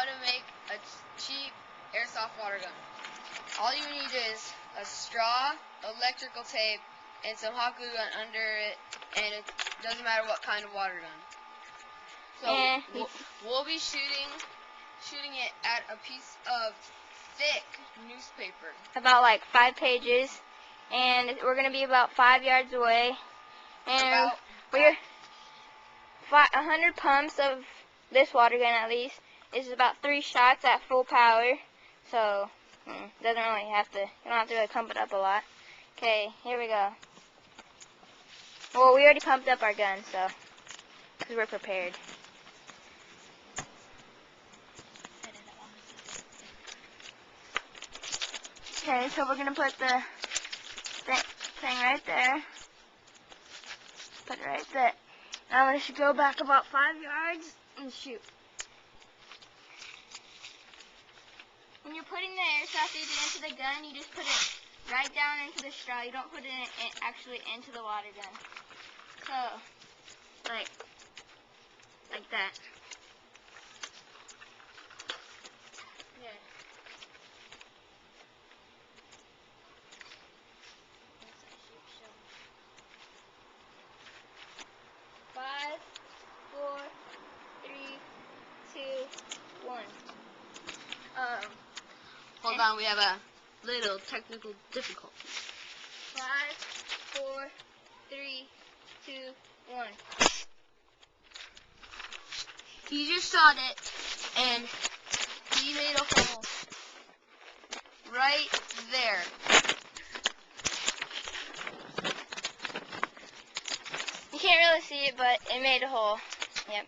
how to make a cheap airsoft water gun. All you need is a straw, electrical tape, and some hot glue gun under it, and it doesn't matter what kind of water gun. So we'll be shooting it at a piece of thick newspaper. About like 5 pages, and we're gonna be about 5 yards away, and we're 100 pumps of this water gun at least is about 3 shots at full power. So doesn't really have to. You don't have to really pump it up a lot. Okay, here we go. Well, we already pumped up our gun, so because we're prepared. Okay, so we're gonna put the thing right there. Put it right there. Now we should go back about 5 yards and shoot. When you're putting the airsoft into the gun, you just put it right down into the straw. You don't put it actually into the water gun. So, like that. Yeah. 5, 4, 3, 2, 1. Hold on, we have a little technical difficulty. 5, 4, 3, 2, 1. He just shot it, and he made a hole right there. You can't really see it, but it made a hole. Yep.